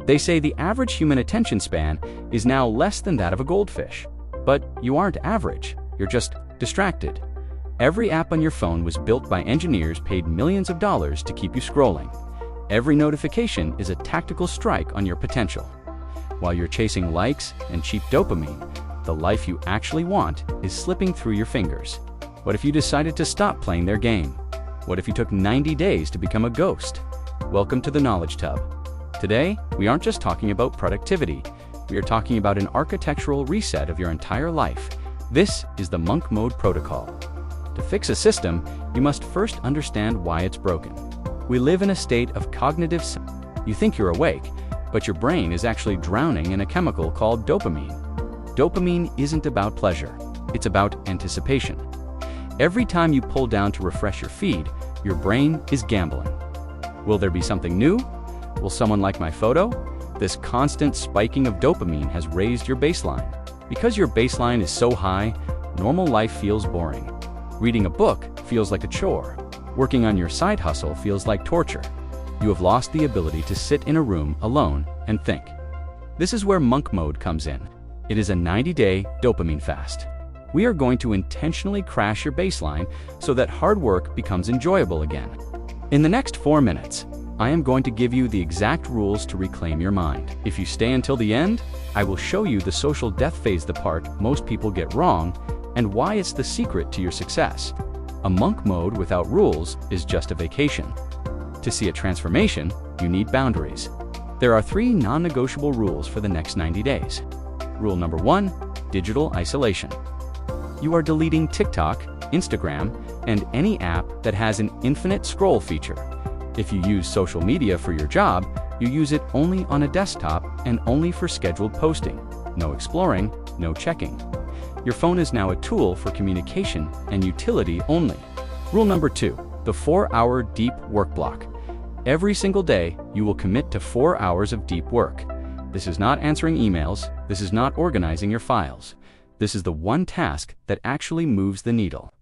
They say the average human attention span is now less than that of a goldfish. But you aren't average, you're just distracted. Every app on your phone was built by engineers paid millions of dollars to keep you scrolling. Every notification is a tactical strike on your potential. While you're chasing likes and cheap dopamine, the life you actually want is slipping through your fingers. What if you decided to stop playing their game? What if you took 90 days to become a ghost? Welcome to the Knowledge Tub. Today, we aren't just talking about productivity. We are talking about an architectural reset of your entire life. This is the monk mode protocol. To fix a system, you must first understand why it's broken. We live in a state of cognitive. You think you're awake, but your brain is actually drowning in a chemical called dopamine. Dopamine isn't about pleasure, it's about anticipation. Every time you pull down to refresh your feed, your brain is gambling. Will there be something new? Will someone like my photo? This constant spiking of dopamine has raised your baseline. Because your baseline is so high, normal life feels boring. Reading a book feels like a chore. Working on your side hustle feels like torture. You have lost the ability to sit in a room alone and think. This is where monk mode comes in. It is a 90-day dopamine fast. We are going to intentionally crash your baseline so that hard work becomes enjoyable again. In the next 4 minutes, I am going to give you the exact rules to reclaim your mind. If you stay until the end, I will show you the social death phase, the part most people get wrong, and why it's the secret to your success. A monk mode without rules is just a vacation. To see a transformation, you need boundaries. There are 3 non-negotiable rules for the next 90 days. Rule number 1, digital isolation. You are deleting TikTok, Instagram, and any app that has an infinite scroll feature. If you use social media for your job, you use it only on a desktop and only for scheduled posting. No exploring, no checking. Your phone is now a tool for communication and utility only. Rule number 2, the 4-hour deep work block. Every single day, you will commit to 4 hours of deep work. This is not answering emails. This is not organizing your files. This is the one task that actually moves the needle.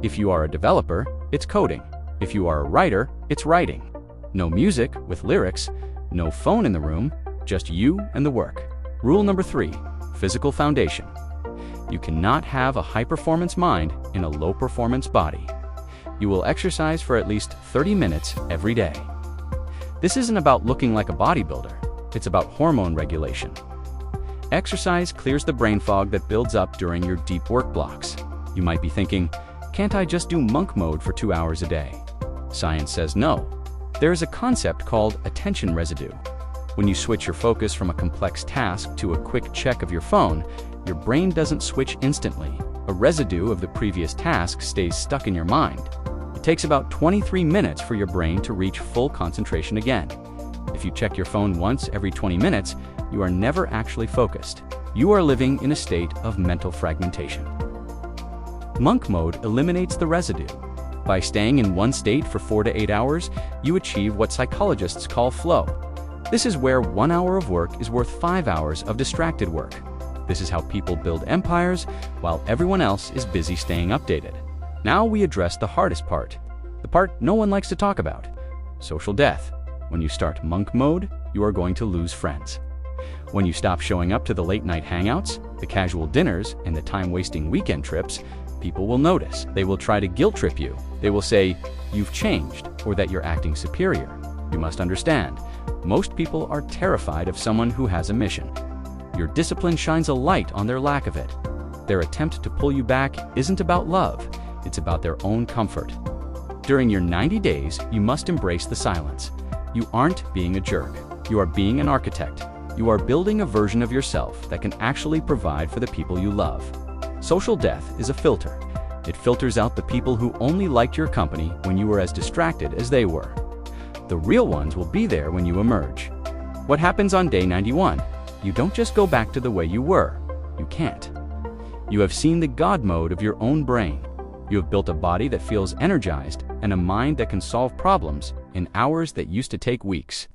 If you are a developer, it's coding. If you are a writer, it's writing. No music with lyrics, no phone in the room, just you and the work. Rule number 3, physical foundation. You cannot have a high-performance mind in a low-performance body. You will exercise for at least 30 minutes every day. This isn't about looking like a bodybuilder. It's about hormone regulation. Exercise clears the brain fog that builds up during your deep work blocks. You might be thinking, can't I just do monk mode for 2 hours a day? Science says no. There is a concept called attention residue. When you switch your focus from a complex task to a quick check of your phone, your brain doesn't switch instantly. A residue of the previous task stays stuck in your mind. It takes about 23 minutes for your brain to reach full concentration again. If you check your phone once every 20 minutes, you are never actually focused. You are living in a state of mental fragmentation. Monk mode eliminates the residue. By staying in one state for 4 to 8 hours, you achieve what psychologists call flow. This is where 1 hour of work is worth 5 hours of distracted work. This is how people build empires while everyone else is busy staying updated. Now we address the hardest part, the part no one likes to talk about: social death. When you start monk mode, you are going to lose friends. When you stop showing up to the late-night hangouts, the casual dinners, and the time-wasting weekend trips, people will notice. They will try to guilt-trip you. They will say, you've changed, or that you're acting superior. You must understand, most people are terrified of someone who has a mission. Your discipline shines a light on their lack of it. Their attempt to pull you back isn't about love, it's about their own comfort. During your 90 days, you must embrace the silence. You aren't being a jerk. You are being an architect. You are building a version of yourself that can actually provide for the people you love. Social death is a filter. It filters out the people who only liked your company when you were as distracted as they were. The real ones will be there when you emerge. What happens on day 91? You don't just go back to the way you were. You can't. You have seen the God mode of your own brain. You have built a body that feels energized and a mind that can solve problems in hours that used to take weeks.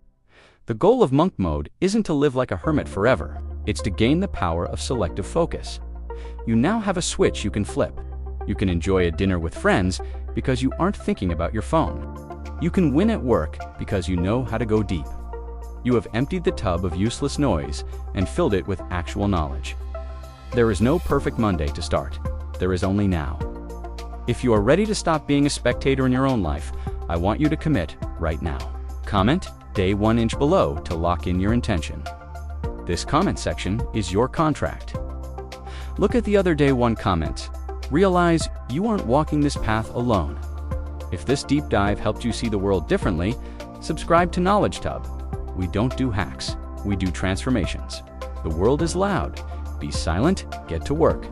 The goal of monk mode isn't to live like a hermit forever. It's to gain the power of selective focus. You now have a switch you can flip. You can enjoy a dinner with friends because you aren't thinking about your phone. You can win at work because you know how to go deep. You have emptied the tub of useless noise and filled it with actual knowledge. There is no perfect Monday to start. There is only now. If you are ready to stop being a spectator in your own life, I want you to commit right now. Comment Day 1 inch below to lock in your intention. This comment section is your contract. Look at the other Day 1 comments. Realize you aren't walking this path alone. If this deep dive helped you see the world differently, subscribe to Knowledge Tub. We don't do hacks, we do transformations. The world is loud. Be silent, get to work.